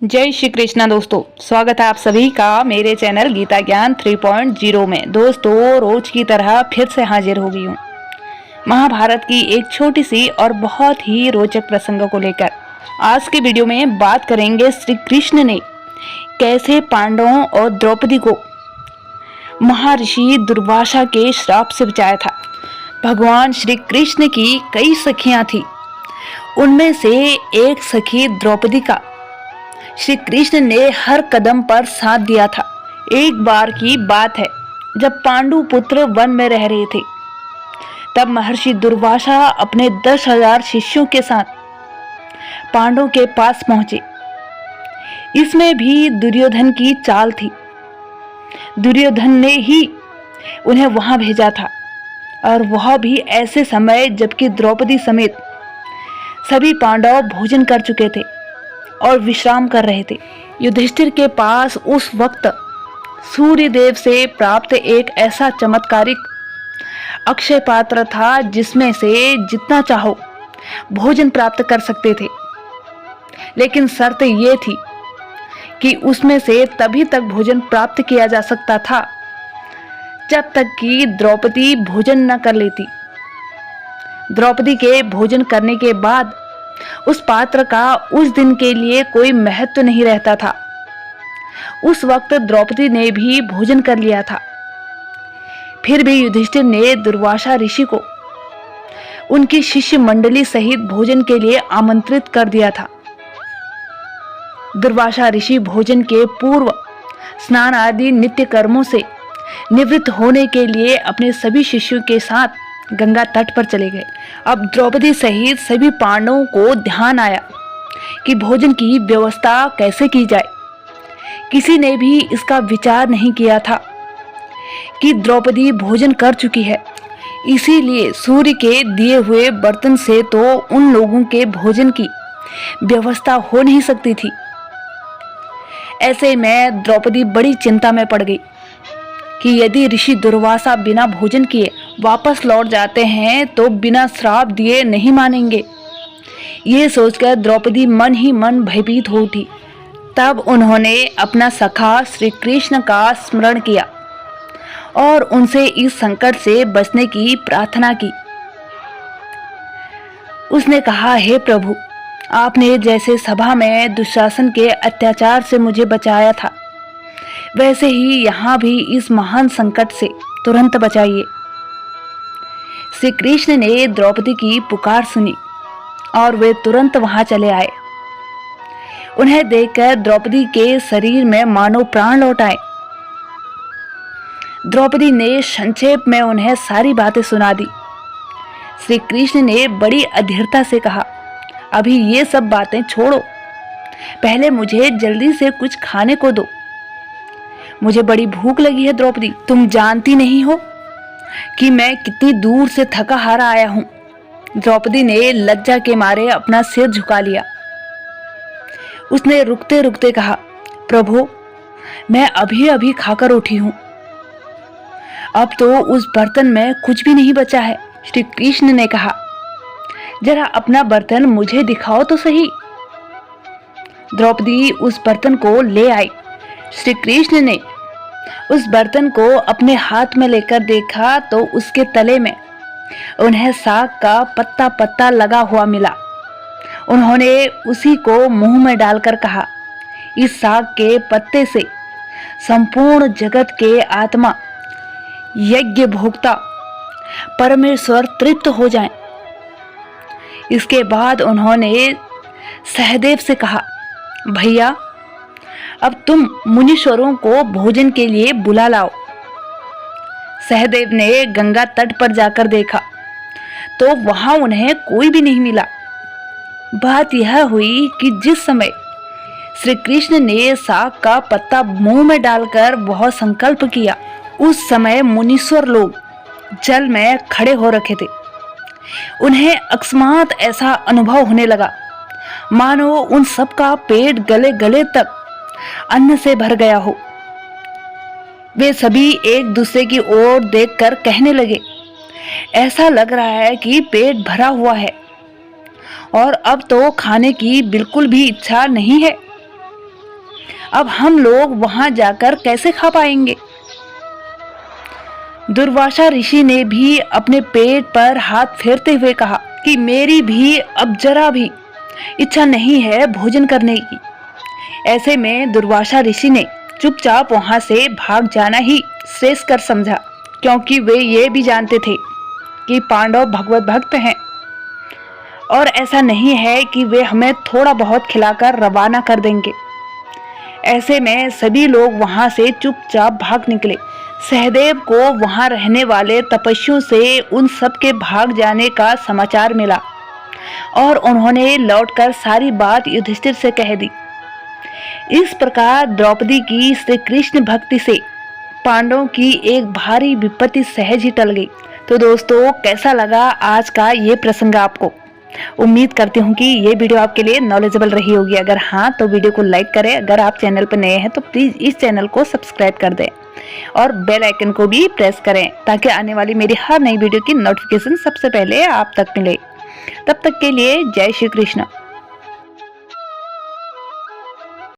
जय श्री कृष्णा दोस्तों, स्वागत है आप सभी का मेरे चैनल गीता ज्ञान 3.0 में। दोस्तों, रोज की तरह फिर से हाजिर हो गई हूँ महाभारत की एक छोटी सी और बहुत ही रोचक प्रसंग को लेकर। आज के वीडियो में बात करेंगे श्री कृष्ण ने कैसे पांडवों और द्रौपदी को महर्षि दुर्वासा के श्राप से बचाया था। भगवान श्री कृष्ण की कई सखियां थी, उनमें से एक सखी द्रौपदी का श्री कृष्ण ने हर कदम पर साथ दिया था। एक बार की बात है, जब पांडु पुत्र वन में रह रहे थे, तब महर्षि दुर्वासा अपने 10,000 शिष्यों के साथ पांडवों के पास पहुंचे। इसमें भी दुर्योधन की चाल थी। दुर्योधन ने ही उन्हें वहां भेजा था, और वह भी ऐसे समय जबकि द्रौपदी समेत सभी पांडव भोजन कर चुके थे और विश्राम कर रहे थे। युधिष्ठिर के पास उस वक्त सूर्य देव से प्राप्त एक ऐसा चमत्कारिक अक्षय पात्र था जिसमें से जितना चाहो भोजन प्राप्त कर सकते थे, लेकिन शर्त ये थी कि उसमें से तभी तक भोजन प्राप्त किया जा सकता था जब तक कि द्रौपदी भोजन न कर लेती। द्रौपदी के भोजन करने के बाद उस पात्र का उस दिन के लिए कोई महत्व नहीं रहता था। उस वक्त द्रौपदी ने भी भोजन कर लिया था। फिर भी युधिष्ठिर ने दुर्वासा ऋषि को उनकी शिष्य मंडली सहित भोजन के लिए आमंत्रित कर दिया था। दुर्वासा ऋषि भोजन के पूर्व स्नान आदि नित्य कर्मों से निवृत्त होने के लिए अपने सभी शिष्यों के साथ गंगा तट पर चले गए। अब द्रौपदी सहित सभी पांडवों को ध्यान आया कि भोजन की व्यवस्था कैसे की जाए। किसी ने भी इसका विचार नहीं किया था कि द्रौपदी भोजन कर चुकी है, इसीलिए सूर्य के दिए हुए बर्तन से तो उन लोगों के भोजन की व्यवस्था हो नहीं सकती थी। ऐसे में द्रौपदी बड़ी चिंता में पड़ गई कि यदि ऋषि दुर्वासा बिना भोजन किए वापस लौट जाते हैं तो बिना श्राप दिए नहीं मानेंगे। ये सोचकर द्रौपदी मन ही मन भयभीत हो उठी। तब उन्होंने अपना सखा श्री कृष्ण का स्मरण किया और उनसे इस संकट से बचने की प्रार्थना की। उसने कहा, हे प्रभु, आपने जैसे सभा में दुशासन के अत्याचार से मुझे बचाया था, वैसे ही यहाँ भी इस महान संकट से तुरंत बचाइए। श्री कृष्ण ने द्रौपदी की पुकार सुनी और वे तुरंत वहां चले आए। उन्हें देखकर द्रौपदी के शरीर में मानो प्राण लौट आए। द्रौपदी ने संक्षेप में उन्हें सारी बातें सुना दी। श्री कृष्ण ने बड़ी अधीरता से कहा, अभी ये सब बातें छोड़ो, पहले मुझे जल्दी से कुछ खाने को दो। मुझे बड़ी भूख लगी है द्रौपदी, तुम जानती नहीं हो कि मैं कितनी दूर से थका हारा आया हूं। द्रौपदी ने लज्जा के मारे अपना सिर झुका लिया। उसने रुकते रुकते कहा, प्रभु, मैं अभी अभी खाकर उठी हूं, अब तो उस बर्तन में कुछ भी नहीं बचा है। श्री कृष्ण ने कहा, जरा अपना बर्तन मुझे दिखाओ तो सही। द्रौपदी उस बर्तन को ले आई। श्री कृष्ण ने उस बर्तन को अपने हाथ में लेकर देखा तो उसके तले में उन्हें साग का पत्ता पत्ता लगा हुआ मिला। उन्होंने उसी को मुंह में डालकर कहा, इस साग के पत्ते से संपूर्ण जगत के आत्मा, यज्ञ भोक्ता परमेश्वर तृप्त हो जाएं। इसके बाद उन्होंने सहदेव से कहा, भैया, अब तुम मुनीश्वरों को भोजन के लिए बुला लाओ। सहदेव ने गंगा तट पर जाकर देखा तो वहां उन्हें कोई भी नहीं मिला। बात यह हुई कि जिस समय श्री कृष्ण ने साग का पत्ता मुंह में डालकर वह संकल्प किया, उस समय मुनीश्वर लोग जल में खड़े हो रखे थे। उन्हें अकस्मात ऐसा अनुभव होने लगा मानो उन सब का पेट गले गले तक अन्न से भर गया हो। वे सभी एक दूसरे की ओर देखकर कहने लगे, ऐसा लग रहा है कि पेट भरा हुआ है और अब तो खाने की बिल्कुल भी इच्छा नहीं है। अब हम लोग वहां जाकर कैसे खा पाएंगे? दुर्वासा ऋषि ने भी अपने पेट पर हाथ फेरते हुए कहा कि मेरी भी अब जरा भी इच्छा नहीं है भोजन करने की। ऐसे में दुर्वासा ऋषि ने चुपचाप वहां से भाग जाना ही श्रेष्ठ कर समझा, क्योंकि वे ये भी जानते थे कि पांडव भगवत भक्त हैं और ऐसा नहीं है कि वे हमें थोड़ा बहुत खिलाकर रवाना कर देंगे। ऐसे में सभी लोग वहां से चुपचाप भाग निकले। सहदेव को वहां रहने वाले तपस्वियों से उन सब के भाग जाने का समाचार मिला और उन्होंने लौटकर सारी बात युधिष्ठिर से कह दी। इस प्रकार द्रौपदी की श्री कृष्ण भक्ति से पांडवों की एक भारी विपत्ति सहज ही टल गई। तो दोस्तों, कैसा लगा आज का ये प्रसंग आपको? उम्मीद करती हूँ कि ये वीडियो आपके लिए नॉलेजेबल रही होगी। अगर हाँ तो वीडियो को लाइक करें। अगर आप चैनल पर नए हैं तो प्लीज़ इस चैनल को सब्सक्राइब कर दें और बेल आइकन को भी प्रेस करें ताकि आने वाली मेरी हर नई वीडियो की नोटिफिकेशन सबसे पहले आप तक मिले। तब तक के लिए जय श्री कृष्ण।